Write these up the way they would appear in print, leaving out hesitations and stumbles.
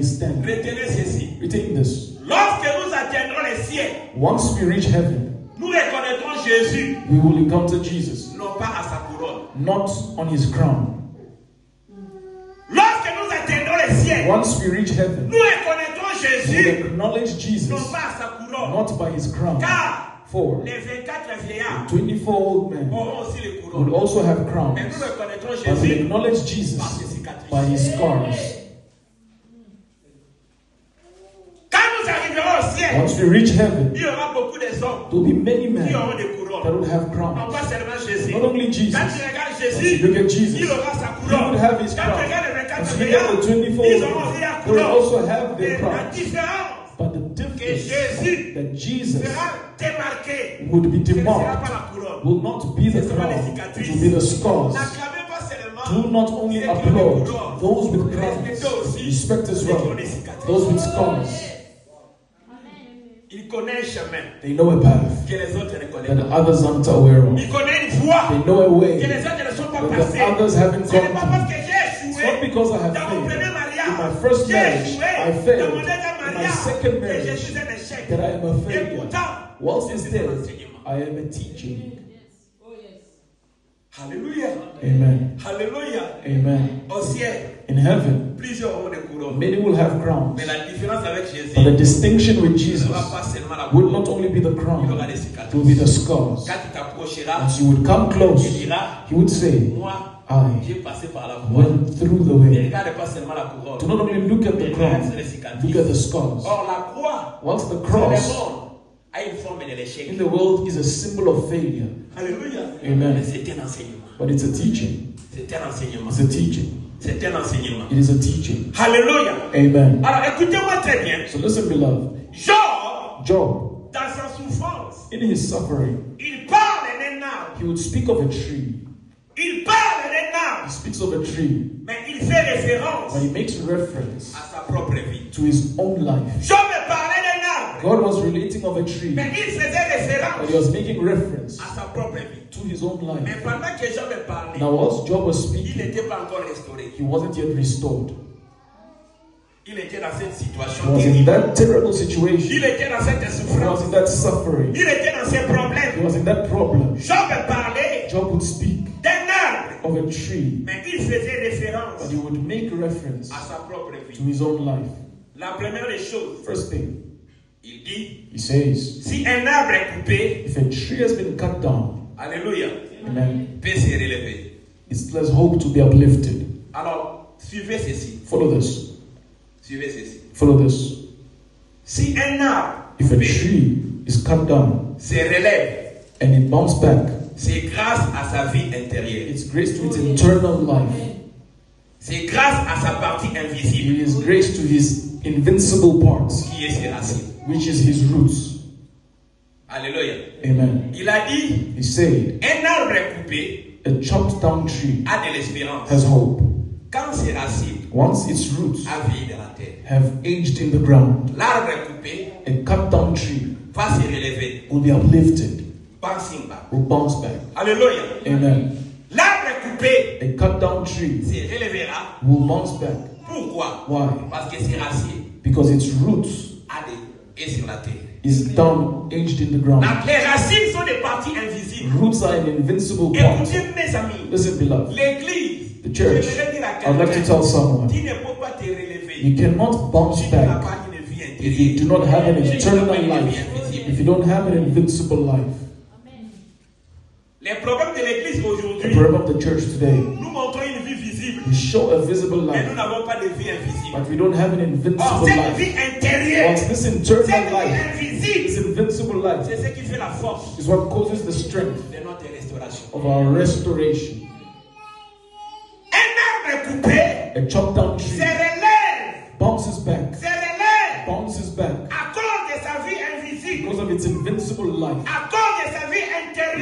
is standing. Retenez ceci. Retain this. Lorsque nous atteindrons les cieux, Once we reach heaven, nous reconnaîtrons Jésus, we will encounter Jesus, non pas à sa couronne. not on his crown. Lorsque nous atteindrons les cieux, Once we reach heaven, nous reconnaîtrons we will Jésus, acknowledge Jesus, non pas à sa couronne. not by his crown. Car For les 24 vieillards 24 old men auront aussi les would couronnes. also have Mais crowns, nous reconnaîtrons but we Jésus acknowledge par Jesus ses cicatrices. by his scars. Quand nous arriverons au ciel, Once we reach heaven, il y aura beaucoup des hommes there will be many qui men auront des that couronnes. would have Non crowns. pas seulement Jésus. Not only Jesus. Quand tu regardes Once Jésus, you look at Jesus, il aura sa he couronne. would have his Quand tu crown. regardes les 24 Once you look vieillards, at the 24 ils old auront aussi men, la they will couronne. also have their Et la crowns. différence, But the que difference Jésus that Jesus sera démarqué. would be Ce ne sera demarked pas la couronne. will not be the crown, it will be the scars. N'acclamez pas seulement Do not only ceux qui ont des applaud couronnes. those with Respectez crowns, aussi respect as ceux qui ont well des cicatrices. those with scars. Il connaît un chemin They know a path que les autres ne connaissent that pas. others aren't aware of. Il connaît une voie They know a que way les autres ne sont pas that passés. the others haven't Ce n'est gone pas to. parce que j'ai It's échoué not because I have dans mon premier failed. mariage, In my first j'ai marriage, échoué I dans failed. mon deuxième In my mariage, second que je marriage, suis un échec. that I am a Et failure. pourtant, Whilst c'est instead, un enseignement. I am a teacher. Alléluia. Amen. Alléluia. Amen. Au ciel, In heaven, plusieurs auront des couronnes. many will have crowns. Mais la différence avec Jésus But the distinction with ne Jesus sera pas seulement la would couronne. not only be the Il crown, aura des it cicatrices. will be the scars. Quand tu t'approcheras, As you would come close, il dira, he would say, moi, I j'ai passé par la couronne. went through the Ne way. regarde pas seulement la couronne. Do not only look at the Mais crown, regarde les cicatrices. look at the scars. Or, la croix, Whilst the c'est le cross monde, a une forme de l'échec. in the world is a symbol of failure, Alléluia. Amen. Mais c'est un enseignement. but it's a teaching. C'est un enseignement. It's a teaching. C'est un enseignement. It is a teaching. Alléluia. Amen. Alors, écoutez-moi très bien. So listen, beloved. Job, Job, dans sa souffrance, in his suffering, il parle d'un arbre. he would speak of a tree. Il parle d'un He arbre. speaks of a tree, Mais il fait référence but he makes reference à sa propre vie. to his own life. Job parlait d'un arbre. God was relating of a tree, Mais il faisait but référence he was making reference à sa propre vie. to his own Mais life. pendant que Job parlait, Now, whilst Job was il speaking, n'était pas encore restauré. he wasn't yet restored. Il était dans cette He situation was in terrible. that terrible Il situation. était dans cette He was souffrance. in that suffering. Il était dans ses He problèmes. was in that problem. Job parlait Job would speak d'un arbre. of a tree, Mais il faisait référence but he would make reference à sa propre to vie. his own life. La première des choses, First thing, il dit, he says, si un arbre est coupé, if a tree has been cut down, alléluia, amen, peut se relever. there's hope to be uplifted. Alors, suivez ceci. Follow this. Suivez ceci. Follow this. Si un arbre If a coupé tree is cut down se relève, and it bounces back, c'est grâce à sa vie intérieure. it's grace to its internal life. C'est grâce à sa partie invisible It is grace to his invincible parts, qui est ses racines. which is his roots. Alléluia. Amen. Il a dit, He said, un arbre coupé a chopped down tree a de l'espérance. has hope. Quand ses racines Once its roots a vieilli dans la terre, have aged in the ground, l'arbre coupé a cut down tree va se relever, will be uplifted, bouncing back. will bounce back. Alléluia. Amen. L'arbre coupé A cut down tree se relèvera. will bounce back. Pourquoi? Why? Parce que ses racines Because its roots est sur la terre. is down, aged in the ground. Les racines sont des parties invisibles. Roots are an invincible part. Écoutez mes amis, Listen, beloved. l'église, The church, j'aimerais dire à I'd like to quelqu'un, tell someone, tu ne peux pas te relever you cannot bounce si tu n'as back pas une vie if you do intérieure. not have an Si tu n'as eternal pas une vie life, invisible. if you don't have an invincible life. Les problèmes de l'église The aujourd'hui, problem of the church today, nous montrons une vie visible, we show a visible mais nous life, n'avons pas de vie invisible. but we don't have an Or, invincible cette life. vie intérieure, Once this cette internal vie life, invisible, this invincible life, c'est ce qui fait la force is what causes the strength de notre restauration. of our restoration. Un arbre coupé A chopped down se tree relève, bounces back, à cause de sa vie invisible, because of its invincible life, à cause de sa vie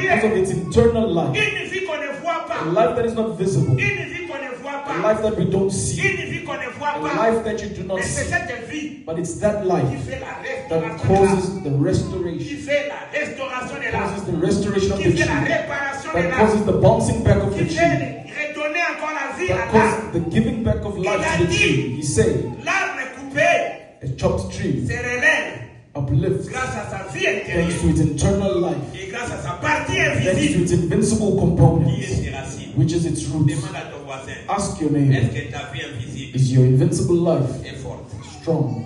because of intérieure, its internal life, une vie qu'on ne voit a pas, life that is not visible, une vie qu'on ne voit a pas, life that we don't see, une vie qu'on ne voit a pas. life that you do not Mais c'est see, cette vie but it's that qui life fait la that restauration, causes the qui restoration, fait la restauration de l'âme, causes the restoration of qui the fait la tree, réparation de that l'âme, causes the bouncing back of qui the tree, fait redonner encore la vie that à l'âme. causes the giving back of life to the tree. He said, L'arbre coupé chopped tree se relève uplifts grâce à sa vie thanks intérieure to its internal life, et grâce à sa partie thanks to invisible its invincible qui est components, ses racines. which is its roots. Demande à ton voisin, Ask your est-ce neighbor, que ta vie invisible is your invincible life est forte? strong?